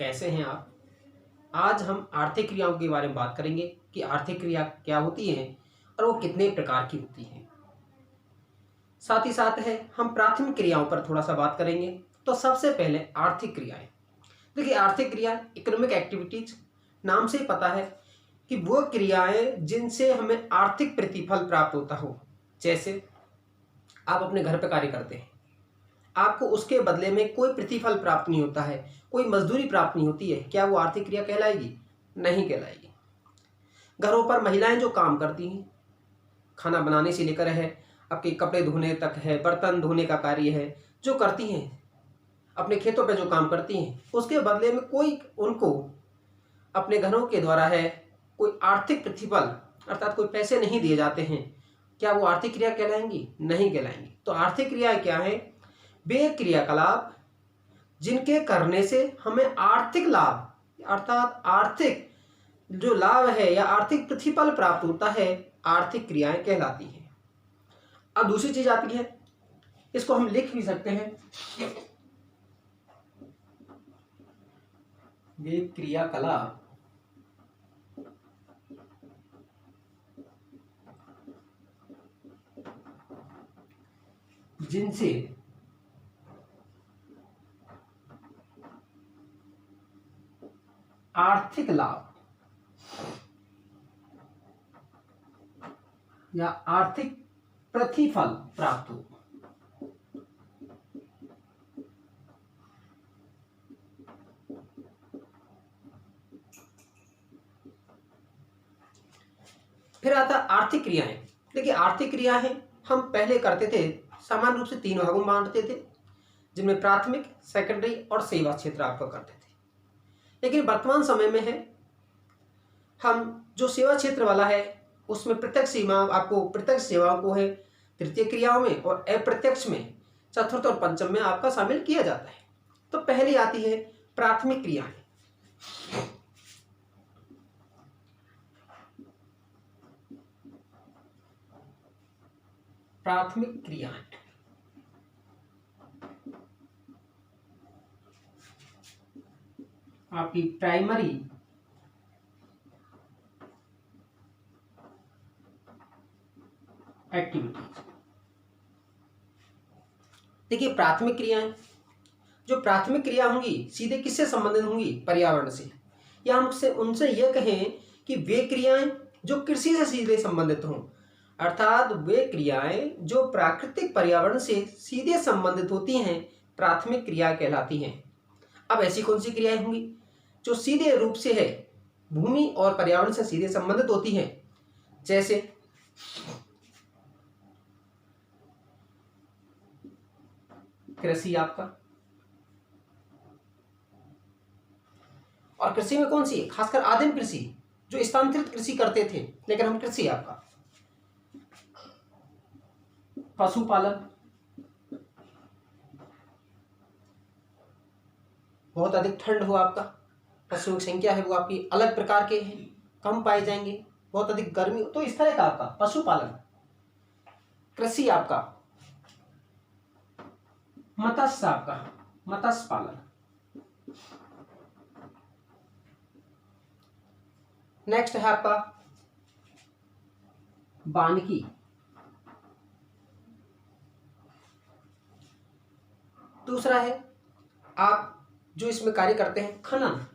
कैसे हैं आप। आज हम आर्थिक क्रियाओं के बारे में बात करेंगे कि आर्थिक क्रिया क्या होती हैं और वो कितने प्रकार की होती हैं। साथ ही साथ है हम प्राथमिक क्रियाओं पर थोड़ा सा बात करेंगे। तो सबसे पहले आर्थिक क्रियाएं। देखिए, आर्थिक क्रिया इकोनॉमिक एक्टिविटीज नाम से ही पता है कि वो क्रियाएं जिनसे हमें आर्थिक प्रतिफल प्राप्त होता हो। जैसे आप अपने घर पर कार्य करते हैं, आपको उसके बदले में कोई प्रतिफल प्राप्त नहीं होता है, कोई मजदूरी प्राप्त नहीं होती है, क्या वो आर्थिक क्रिया कहलाएगी? नहीं कहलाएगी। घरों पर महिलाएं जो काम करती हैं, खाना बनाने से लेकर है आपके कपड़े धोने तक है, बर्तन धोने का कार्य है, जो करती हैं, अपने खेतों पर जो काम करती हैं, उसके बदले में कोई उनको अपने घरों के द्वारा है कोई आर्थिक प्रतिफल अर्थात कोई पैसे नहीं दिए जाते हैं, क्या वो आर्थिक क्रिया कहलाएंगी? नहीं कहलाएंगी। तो आर्थिक क्रिया क्या है? वे क्रियाकलाप जिनके करने से हमें आर्थिक लाभ अर्थात आर्थिक जो लाभ है या आर्थिक प्रतिफल प्राप्त होता है, आर्थिक क्रियाएं कहलाती हैं। अब दूसरी चीज आती है, इसको हम लिख भी सकते हैं, वे क्रियाकलाप जिनसे आर्थिक लाभ या आर्थिक प्रतिफल प्राप्त हो। फिर आता आर्थिक क्रियाएं। देखिए, आर्थिक क्रियाएं हम पहले करते थे, सामान्य रूप से तीन भागों में बांटते थे, जिनमें प्राथमिक, सेकेंडरी और सेवा क्षेत्र आपका करते थे। लेकिन वर्तमान समय में है हम जो सेवा क्षेत्र वाला है उसमें प्रत्यक्ष सीमा आपको प्रत्यक्ष सेवाओं को है तृतीय क्रियाओं में और अप्रत्यक्ष में चतुर्थ और पंचम में आपका शामिल किया जाता है। तो पहली आती है प्राथमिक क्रियाएं। प्राथमिक क्रियाएं आपकी प्राइमरी एक्टिविटीज। देखिए, प्राथमिक क्रियाएं, जो प्राथमिक क्रिया होंगी सीधे किससे संबंधित होंगी? पर्यावरण से, या हम उनसे यह कहें कि वे क्रियाएं जो कृषि से सीधे संबंधित हों, अर्थात वे क्रियाएं जो प्राकृतिक पर्यावरण से सीधे संबंधित होती हैं, प्राथमिक क्रिया कहलाती हैं। अब ऐसी कौन सी क्रियाएं होंगी जो सीधे रूप से है भूमि और पर्यावरण से सीधे संबंधित होती हैं? जैसे कृषि आपका, और कृषि में कौन सी है? खासकर आदिम कृषि, जो स्थानांतरित कृषि करते थे, लेकिन हम कृषि आपका पशुपालन, बहुत अधिक ठंड हो आपका, पशुओं की संख्या है वो आपकी अलग प्रकार के हैं, कम पाए जाएंगे, बहुत अधिक गर्मी, तो इस तरह का आपका पशुपालन। कृषि आपका मत्स्य, आपका मत्स्य पालन। नेक्स्ट है आपका वानिकी। दूसरा है आप जो इसमें कार्य करते हैं खनन।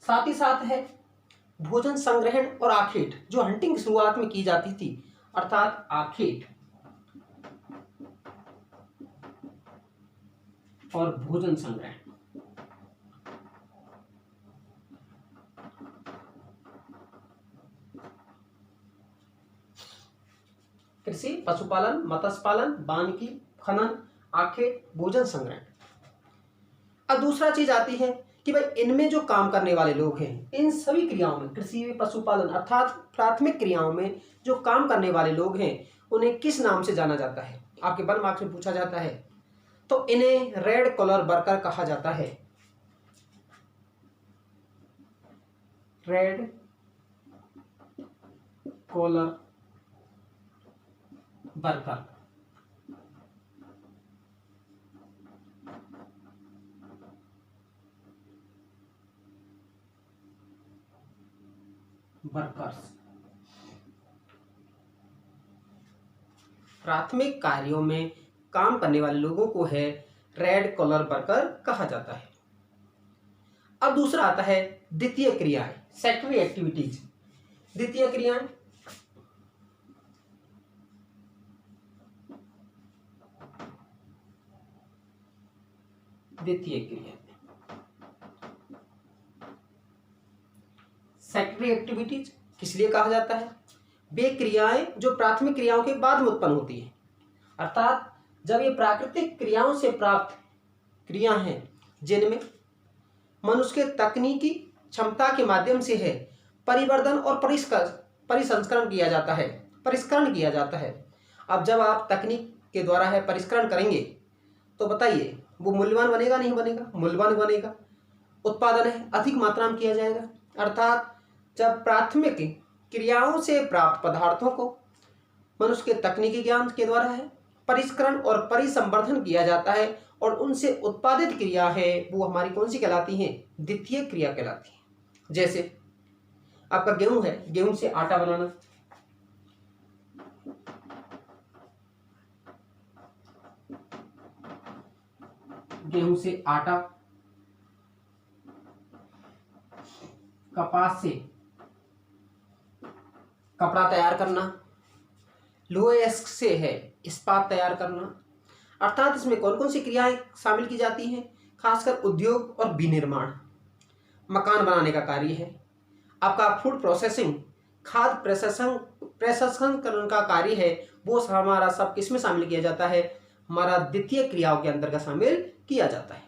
साथ ही साथ है भोजन संग्रहण और आखेट, जो हंटिंग शुरुआत में की जाती थी, अर्थात आखेट और भोजन संग्रहण। कृषि, पशुपालन, मत्स्य पालन, वानिकी, खनन, आखेट, भोजन संग्रहण। अब दूसरा चीज आती है कि भाई इनमें जो काम करने वाले लोग हैं, इन सभी क्रियाओं में, कृषि, पशुपालन अर्थात प्राथमिक क्रियाओं में जो काम करने वाले लोग हैं, उन्हें किस नाम से जाना जाता है? आपके 1 मार्क्स में पूछा जाता है। तो इन्हें रेड कॉलर वर्कर कहा जाता है। Red collar worker. वर्कर्स। प्राथमिक कार्यों में काम करने वाले लोगों को है रेड कॉलर वर्कर कहा जाता है। अब दूसरा आता है द्वितीय क्रियाएं, सेकेंडरी एक्टिविटीज। द्वितीय क्रियाएं सेकेंडरी एक्टिविटीज किस लिए कहा जाता है? वे क्रियाएं जो प्राथमिक क्रियाओं के बाद में उत्पन्न होती है, अर्थात जब ये प्राकृतिक क्रियाओं से प्राप्त क्रिया हैं जिनमें मनुष्य के तकनीकी क्षमता के माध्यम से है परिवर्धन और परिसंस्करण किया जाता है, परिष्करण किया जाता है। अब जब आप तकनीक के द्वारा है परिष्करण करेंगे तो बताइए वो मूल्यवान बनेगा नहीं बनेगा? मूल्यवान बनेगा। उत्पादन है अधिक मात्रा में किया जाएगा, अर्थात जब प्राथमिक क्रियाओं से प्राप्त पदार्थों को मनुष्य के तकनीकी ज्ञान के द्वारा है परिष्करण और परिसंवर्धन किया जाता है और उनसे उत्पादित क्रिया है वो हमारी कौन सी कहलाती हैं? द्वितीय क्रिया कहलाती है। जैसे आपका गेहूं है, गेहूं से आटा बनाना, गेहूं से आटा, कपास से कपड़ा तैयार करना, लोहे से है इस्पात तैयार करना, अर्थात इसमें कौन कौन सी क्रियाएं शामिल की जाती हैं? खासकर उद्योग और विनिर्माण, मकान बनाने का कार्य है, आपका फूड प्रोसेसिंग, खाद्य प्रसंस्करण का कार्य है, वो हमारा सब किसमें शामिल किया जाता है? हमारा द्वितीय क्रियाओं के अंतर्गत शामिल किया जाता है।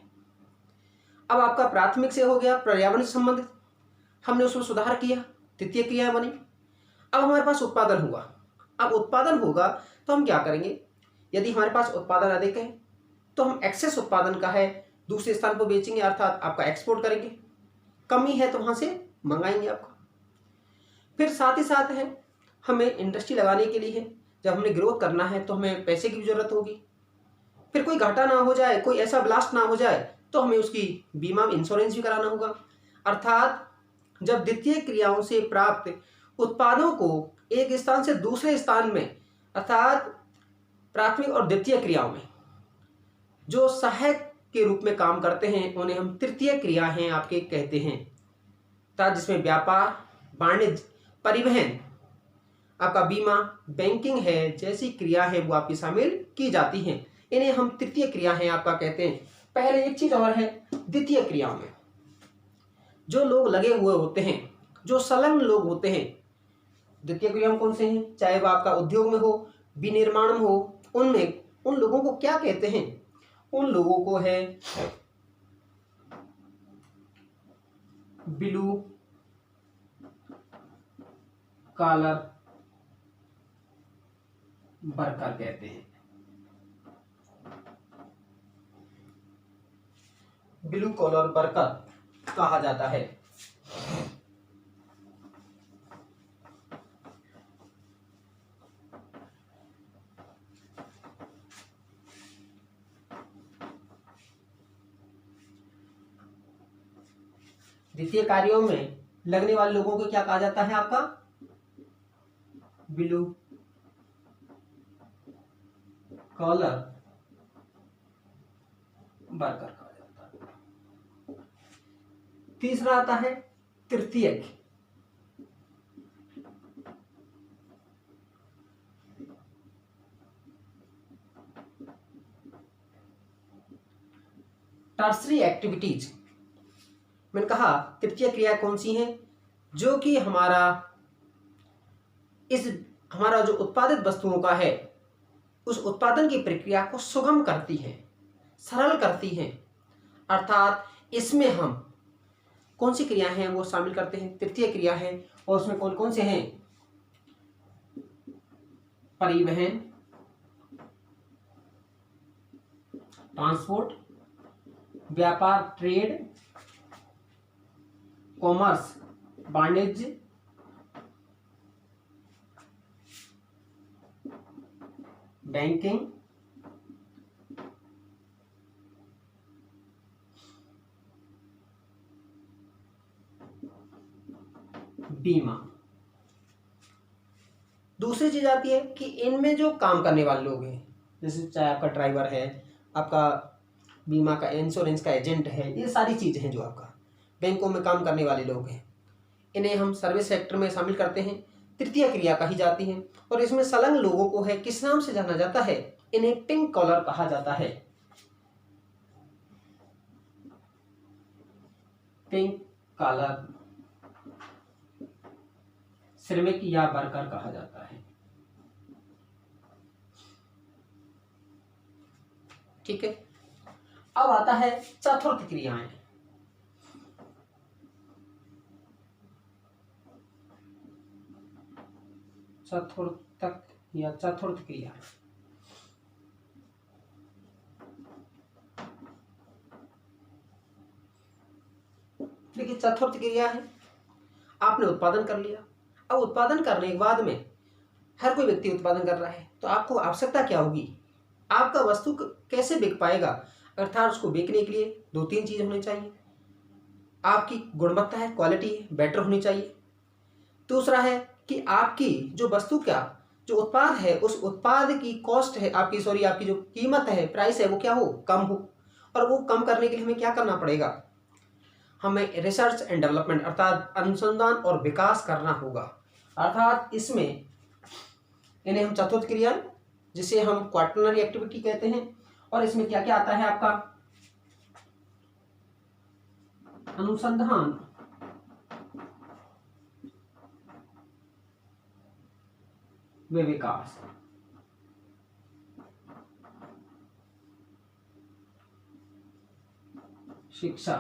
अब आपका प्राथमिक से हो गया पर्यावरण से संबंधित, हमने उसमें सुधार किया, द्वितीय क्रियाएं बनी। अब हमारे पास उत्पादन हुआ। अब उत्पादन होगा तो हम क्या करेंगे? यदि हमारे पास उत्पादन अधिक है तो हम एक्सेस उत्पादन का है दूसरे स्थान पर बेचेंगे, अर्थात आपका एक्सपोर्ट करेंगे। कमी है तो वहां से मंगाएंगे आपका। फिर साथ ही साथ है हमें इंडस्ट्री लगाने के लिए है, जब हमें ग्रोथ करना है तो हमें पैसे की भी जरूरत होगी। फिर कोई घाटा ना हो जाए, कोई ऐसा ब्लास्ट ना हो जाए तो हमें उसकी बीमा इंश्योरेंस भी कराना होगा। अर्थात जब द्वितीय क्रियाओं से प्राप्त उत्पादों को एक स्थान से दूसरे स्थान में, अर्थात प्राथमिक और द्वितीय क्रियाओं में जो सहायक के रूप में काम करते हैं उन्हें हम तृतीय क्रिया हैं आपके कहते हैं, अर्थात जिसमें व्यापार, वाणिज्य, परिवहन, आपका बीमा, बैंकिंग है जैसी क्रिया है वो आपकी शामिल की जाती हैं। इन्हें हम तृतीय क्रिया हैं आपका कहते हैं। पहले एक चीज और है, द्वितीय क्रियाओं में जो लोग लगे हुए होते हैं, जो संलग्न लोग होते हैं, द्वितीय क्रियाओं कौन से हैं? चाहे वो आपका उद्योग में हो, विनिर्माण में हो, उनमें उन लोगों को क्या कहते हैं? उन लोगों को है ब्लू कॉलर वर्कर कहते हैं। ब्लू कॉलर वर्कर कहा जाता है। द्वितीय कार्यों में लगने वाले लोगों को क्या कहा जाता है? आपका ब्लू कॉलर वर्कर कहा जाता है। तीसरा आता है तृतीयक। टर्सरी एक्टिविटीज, मैंने कहा तृतीय क्रिया कौन सी है? जो कि हमारा जो उत्पादित वस्तुओं का है उस उत्पादन की प्रक्रिया को सुगम करती है, सरल करती है, अर्थात इसमें हम कौन सी क्रिया हैं वो शामिल करते हैं? तृतीय क्रिया है। और उसमें कौन कौन से हैं? परिवहन, ट्रांसपोर्ट, व्यापार, ट्रेड, कॉमर्स, वाणिज्य, बैंकिंग, बीमा। दूसरी चीज आती है कि इनमें जो काम करने वाले लोग हैं, जैसे चाहे आपका ड्राइवर है, आपका बीमा का इंश्योरेंस का एजेंट है, ये सारी चीज़ें हैं जो आपका बैंकों में काम करने वाले लोग हैं, इन्हें हम सर्विस सेक्टर में शामिल करते हैं, तृतीय क्रिया कही जाती है। और इसमें संलग्न लोगों को है किस नाम से जाना जाता है, इन्हें पिंक कॉलर कहा जाता है। पिंक कॉलर श्रमिक या वर्कर कहा जाता है। ठीक है, अब आता है चतुर्थ क्रियाएं। चतुर्थक या चतुर्थ क्रिया। देखिए, चतुर्थ क्रिया है, आपने उत्पादन कर लिया। अब उत्पादन करने के बाद में हर कोई व्यक्ति उत्पादन कर रहा है, तो आपको आवश्यकता क्या होगी, आपका वस्तु कैसे बिक पाएगा, अर्थात उसको बेचने के लिए दो तीन चीज होनी चाहिए। आपकी गुणवत्ता है, क्वालिटी बेटर होनी चाहिए। दूसरा है कि आपकी जो वस्तु का जो उत्पाद है, उस उत्पाद की कॉस्ट है आपकी जो कीमत है, प्राइस है, वो क्या हो, कम हो। और वो कम करने के लिए हमें क्या करना पड़ेगा, हमें रिसर्च एंड डेवलपमेंट अर्थात अनुसंधान और विकास करना होगा। अर्थात इसमें इन्हें हम चतुर्थ क्रिया, जिसे हम क्वाटरनरी एक्टिविटी कहते हैं। और इसमें क्या क्या आता है, आपका अनुसंधान व विकास, शिक्षा,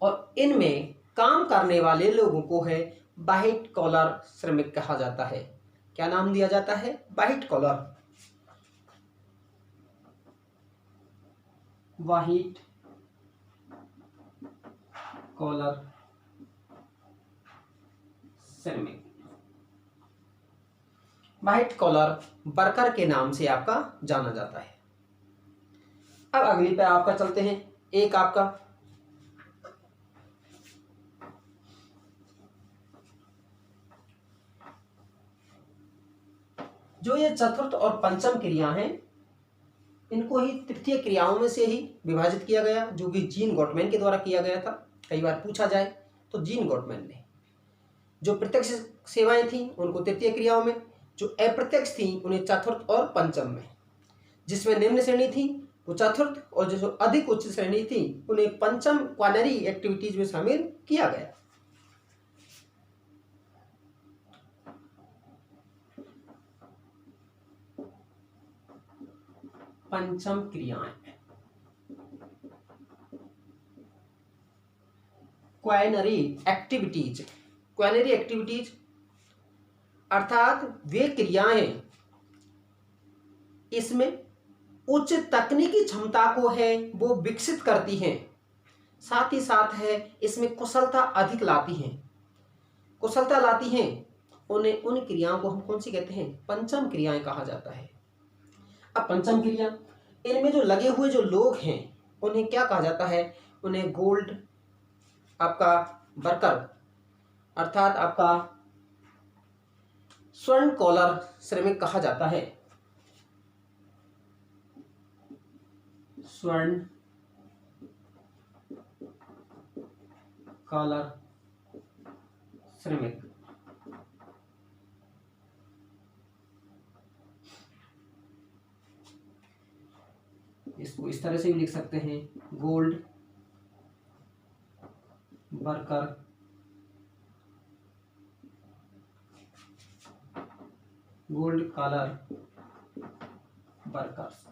और इनमें काम करने वाले लोगों को है व्हाइट कॉलर श्रमिक कहा जाता है। क्या नाम दिया जाता है, व्हाइट कॉलर, व्हाइट कॉलर श्रमिक, व्हाइट कॉलर वर्कर के नाम से आपका जाना जाता है। अब अगली पे आपका चलते हैं, एक आपका जो ये चतुर्थ और पंचम क्रिया हैं, इनको ही तृतीय क्रियाओं में से ही विभाजित किया गया, जो कि जीन गॉटमैन के द्वारा किया गया था। कई बार पूछा जाए तो जीन गॉटमैन ने जो प्रत्यक्ष सेवाएं थी उनको तृतीय क्रियाओं में, जो अप्रत्यक्ष थी उन्हें चतुर्थ और पंचम में, जिसमें निम्न श्रेणी थी वो चतुर्थ, और जो अधिक उच्च श्रेणी थी उन्हें पंचम क्वानरी एक्टिविटीज में शामिल किया गया। पंचम क्रियाएं, क्वाइनरी एक्टिविटीज, क्वाइनरी एक्टिविटीज अर्थात वे क्रियाएं इसमें उच्च तकनीकी क्षमता को है वो विकसित करती हैं, साथ ही साथ है इसमें कुशलता अधिक लाती हैं, कुशलता लाती हैं। उन्हें उन क्रियाओं को हम कौन सी कहते हैं, पंचम क्रियाएं कहा जाता है। अब पंचम क्रिया, इनमें जो लगे हुए जो लोग हैं उन्हें क्या कहा जाता है, उन्हें गोल्ड आपका वर्कर अर्थात आपका स्वर्ण कॉलर श्रमिक कहा जाता है। स्वर्ण कॉलर श्रमिक, इसको इस तरह से भी लिख सकते हैं, gold worker, gold collar workers,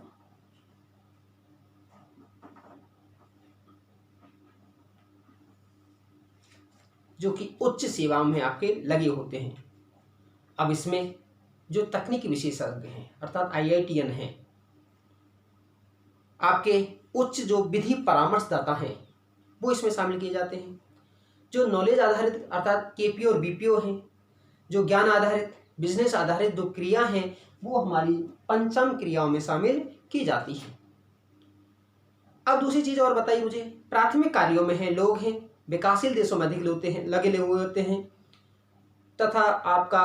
जो कि उच्च सेवाओं में आपके लगे होते हैं। अब इसमें जो तकनीकी विशेषज्ञ हैं अर्थात IITN हैं, आपके उच्च जो विधि परामर्शदाता हैं वो इसमें शामिल किए जाते हैं। जो नॉलेज आधारित अर्थात KPO और BPO हैं, जो ज्ञान आधारित बिजनेस आधारित जो क्रिया हैं वो हमारी पंचम क्रियाओं में शामिल की जाती है। अब दूसरी चीज और बताइए मुझे, प्राथमिक कार्यों में है लोग हैं, विकासशील देशों में अधिक होते हैं, लगे हुए होते हैं, तथा आपका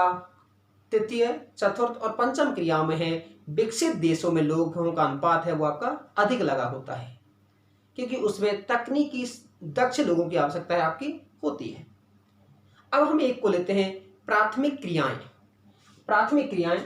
तृतीय, चतुर्थ और पंचम क्रियाओं में है विकसित देशों में लोगों का अनुपात है वो आपका अधिक लगा होता है, क्योंकि उसमें तकनीकी दक्ष लोगों की आवश्यकता है आपकी होती है। अब हम एक को लेते हैं प्राथमिक क्रियाएं। प्राथमिक क्रियाएं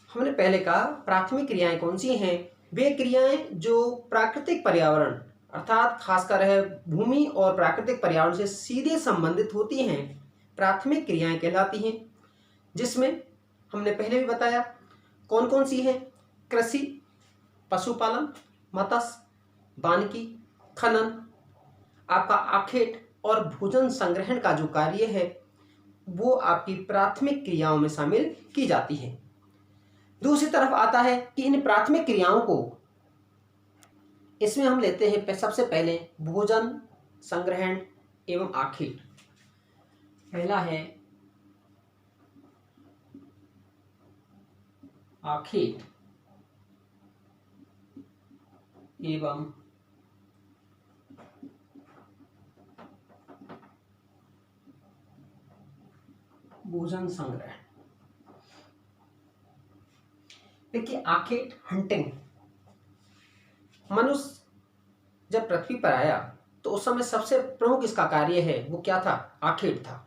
हमने पहले कहा प्राथमिक क्रियाएं कौन सी हैं? वे क्रियाएं जो प्राकृतिक पर्यावरण अर्थात खासकर है भूमि और प्राकृतिक पर्यावरण से सीधे संबंधित होती हैं, प्राथमिक क्रियाएं कहलाती हैं। जिसमें हमने पहले भी बताया कौन कौन सी हैं? कृषि, पशुपालन, मत्स्य, वानिकी, खनन, आपका आखेट और भोजन संग्रहण का जो कार्य है वो आपकी प्राथमिक क्रियाओं में शामिल की जाती है। दूसरी तरफ आता है कि इन प्राथमिक क्रियाओं को इसमें हम लेते हैं सबसे पहले भोजन संग्रहण एवं आखेट। पहला है आखेट एवं भोजन संग्रहण। देखिए आखेट हंटिंग, मनुष्य जब पृथ्वी पर आया तो उस समय सबसे प्रमुख इसका कार्य है वो क्या था? आखेट था,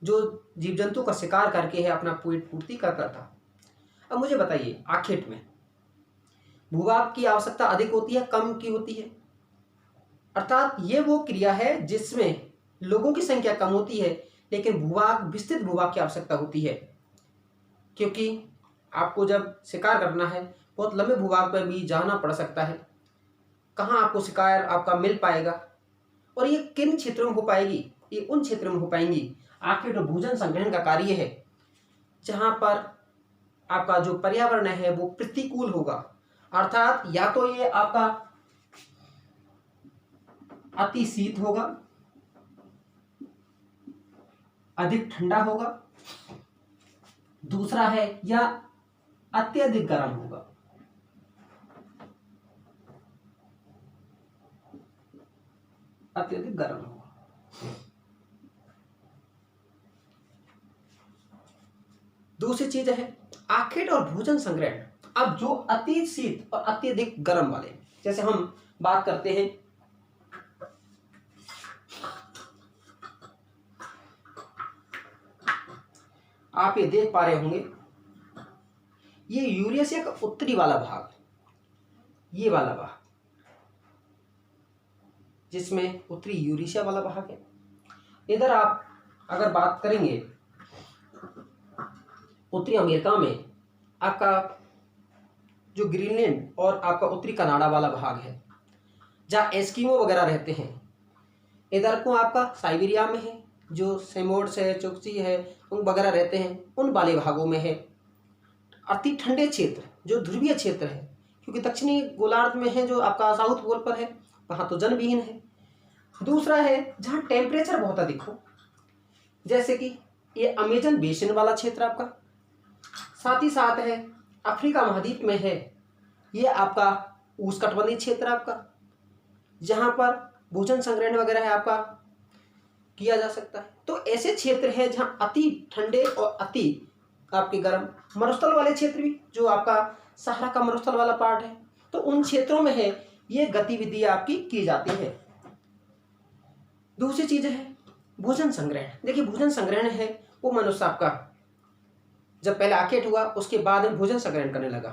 जो जीव जंतु का शिकार करके है अपना पेट पूर्ति करता था। अब मुझे बताइए आखेट में भूभाग की आवश्यकता अधिक होती है कम की होती है? अर्थात ये वो क्रिया है जिसमें लोगों की संख्या कम होती है लेकिन भूभाग विस्तृत भूभाग की आवश्यकता होती है, क्योंकि आपको जब शिकार करना है बहुत लंबे भूभाग पर भी जाना पड़ सकता है। कहाँ आपको शिकार आपका मिल पाएगा और ये किन क्षेत्रों में हो पाएगी? ये उन क्षेत्रों में हो पाएंगी आखेट और भोजन संग्रहण का कार्य है जहाँ पर आपका जो पर्यावरण है वो प्रतिकूल होगा। अर्थात या तो ये आपका अति शीत होगा, अधिक ठंडा होगा, दूसरा है या अत्यधिक गर्म होगा। अत्यधिक गर्म होगा। दूसरी चीज है आखेट और भोजन संग्रहण। अब जो अति शीत और अत्यधिक गर्म वाले, जैसे हम बात करते हैं आप ये देख पा रहे होंगे ये यूरेशिया का उत्तरी वाला भाग, ये वाला भाग जिसमें उत्तरी यूरेशिया वाला भाग है। इधर आप अगर बात करेंगे उत्तरी अमेरिका में आपका जो ग्रीनलैंड और आपका उत्तरी कनाडा वाला भाग है जहाँ एस्किमो वगैरह रहते हैं। इधर को आपका साइबेरिया में है, जो सेमोड्स है, चुकची है, उन वगैरह रहते हैं, उन वाले भागों में है। अति ठंडे क्षेत्र जो ध्रुवीय क्षेत्र है, क्योंकि दक्षिणी गोलार्ध में है जो आपका साउथ पोल पर है, वहाँ तो जनविहीन है। दूसरा है जहाँ टेम्परेचर बहुत अधिक हो, जैसे कि ये अमेजन बेसिन वाला क्षेत्र आपका, साथ ही साथ है अफ्रीका महाद्वीप में है ये आपका उष्णकटिबंधीय क्षेत्र आपका, जहाँ पर भोजन संग्रहण वगैरह है आपका किया जा सकता है। तो ऐसे क्षेत्र है जहाँ अति ठंडे और अति आपके गर्म, मरुस्थल वाले क्षेत्र भी जो आपका सहारा का मरुस्थल वाला पार्ट है, तो उन क्षेत्रों में है ये गतिविधि आपकी की जाती है। दूसरी चीज है भोजन संग्रहण। देखिए भोजन संग्रहण है वो मनुष्य आपका जब पहले आखेट हुआ उसके बाद में भोजन संग्रहण करने लगा,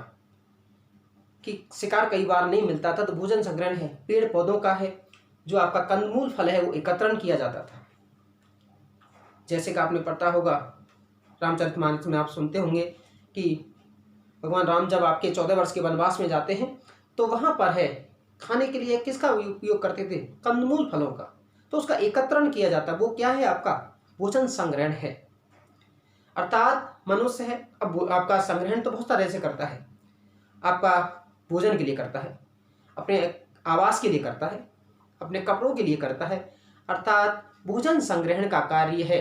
कि शिकार कई बार नहीं मिलता था तो भोजन संग्रहण है पेड़ पौधों का है, जो आपका कंदमूल फल है वो एकत्रण किया जाता था। जैसे कि आपने पढ़ा होगा रामचरितमानस में आप सुनते होंगे कि भगवान राम जब आपके 14 वर्ष के वनवास में जाते हैं तो वहाँ पर है खाने के लिए किसका उपयोग करते थे? कंदमूल फलों का। तो उसका एकत्रण किया जाता है, वो क्या है आपका भोजन संग्रहण है। अर्थात मनुष्य है, अब आपका संग्रहण तो बहुत तरह से करता है। आपका भोजन के लिए करता है, अपने आवास के लिए करता है, अपने कपड़ों के लिए करता है। अर्थात भोजन संग्रहण का कार्य है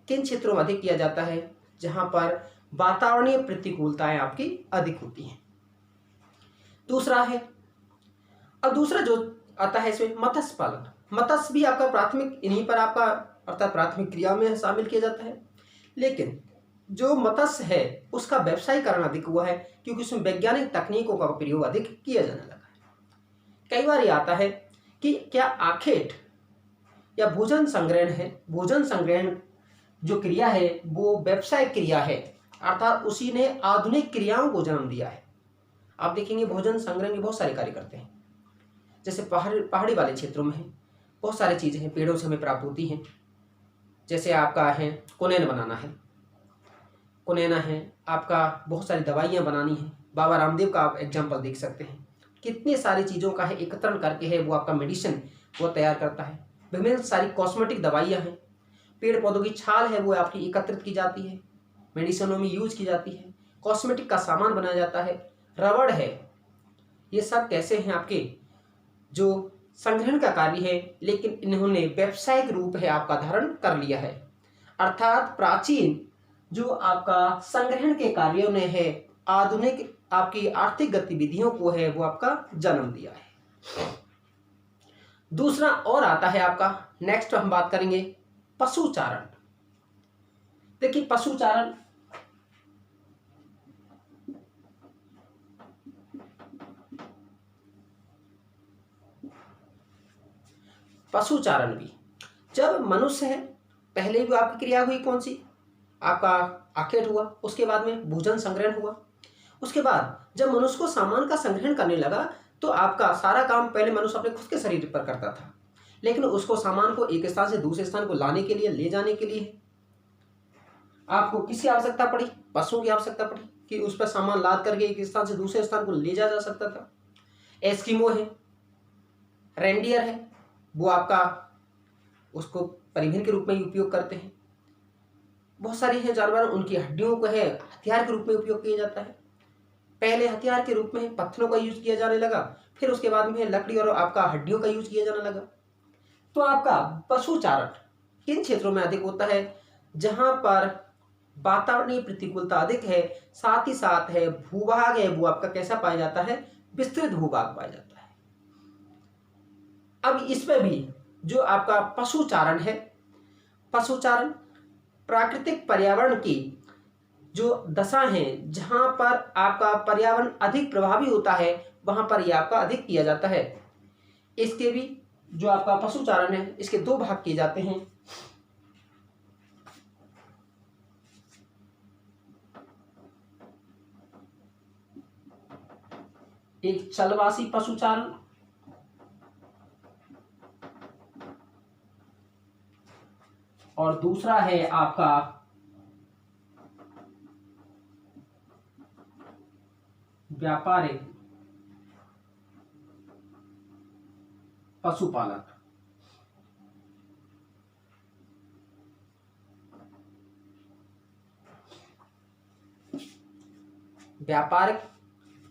किन क्षेत्रों में अधिक किया जाता है, जहां पर वातावरणीय प्रतिकूलताएं आपकी अधिक होती हैं। दूसरा है, अब दूसरा जो आता है इसमें मत्स्य पालन। मत्स्य भी आपका प्राथमिक इन्हीं पर आपका अर्थात प्राथमिक क्रिया में शामिल किया जाता है, लेकिन जो मत्स्य है उसका व्यवसायीकरण अधिक हुआ है क्योंकि उसमें वैज्ञानिक तकनीकों का प्रयोग अधिक किया जाने लगा है। कई बार ये आता है कि क्या आखेट या भोजन संग्रहण है, भोजन संग्रहण जो क्रिया है वो व्यवसायिक क्रिया है, अर्थात उसी ने आधुनिक क्रियाओं को जन्म दिया है। आप देखेंगे भोजन संग्रहण के बहुत सारे कार्य करते हैं, जैसे पहाड़ी वाले क्षेत्रों में है बहुत सारी चीज़ें हैं पेड़ों से हमें प्राप्त होती हैं। जैसे आपका है कोनेन बनाना है, कोनेना है, आपका बहुत सारी दवाइयाँ बनानी हैं। बाबा रामदेव का आप एग्जाम्पल देख सकते हैं, कितनी सारी चीज़ों का है एकत्रण करके है वो आपका मेडिसिन वो तैयार करता है। विभिन्न सारी कॉस्मेटिक दवाइयाँ हैं, पेड़ पौधों की छाल है वो आपकी एकत्रित की जाती है, मेडिसिनों में यूज की जाती है, कॉस्मेटिक का सामान बनाया जाता है, रबड़ है। ये सब कैसे हैं आपके जो संग्रहण का कार्य है, लेकिन इन्होंने व्यावसायिक रूप है आपका धारण कर लिया है। अर्थात प्राचीन जो आपका संग्रहण के कार्यों ने है आधुनिक आपकी आर्थिक गतिविधियों को है वो आपका जन्म दिया है। दूसरा और आता है आपका, नेक्स्ट हम बात करेंगे पशुचारण। देखिए पशुचारण पशुचारण भी जब मनुष्य है, पहले भी आपकी क्रिया हुई कौन सी, आपका आखेट हुआ, उसके बाद में भोजन संग्रहण हुआ। उसके बाद जब मनुष्य को सामान का संग्रहण करने लगा तो आपका सारा काम पहले मनुष्य अपने खुद के शरीर पर करता था, लेकिन उसको सामान को एक स्थान से दूसरे स्थान को लाने के लिए, ले जाने के लिए आपको किसकी आवश्यकता पड़ी, पशुओं की आवश्यकता पड़ी कि उस पर सामान लाद करके एक स्थान से दूसरे स्थान को ले जा सकता था। एस्किमो है, रेंडियर है, वो आपका उसको परिवहन के रूप में उपयोग करते हैं। बहुत सारे हैं जानवर, उनकी हड्डियों को है हथियार के रूप में उपयोग किया जाता है। पहले हथियार के रूप में पत्थरों का यूज किया जाने लगा, फिर उसके बाद में लकड़ी और आपका हड्डियों का यूज किया जाने लगा। तो आपका पशुचारण किन क्षेत्रों में अधिक होता है, जहां पर वातावरणीय प्रतिकूलता अधिक है, साथ ही साथ है भूभाग है वो आपका कैसा पाया जाता है, विस्तृत भूभाग पाया जाता है। अब इसमें भी जो आपका पशुचारण है, पशुचारण प्राकृतिक पर्यावरण की जो दशा है जहां पर आपका पर्यावरण अधिक प्रभावी होता है वहां पर यह आपका अधिक किया जाता है। इसके भी जो आपका पशुचारण है इसके दो भाग किए जाते हैं। एक चलवासी पशुचारण और दूसरा है आपका व्यापारिक पशुपालन। व्यापारिक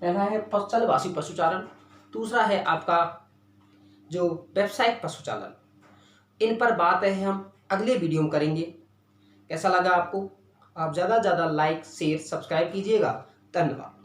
पहला है चलवासी पशुचारण, दूसरा है आपका जो व्यावसायिक पशुचालन। इन पर बात है हम अगले वीडियो में करेंगे। कैसा लगा आपको, आप ज़्यादा से ज़्यादा लाइक शेयर सब्सक्राइब कीजिएगा। धन्यवाद।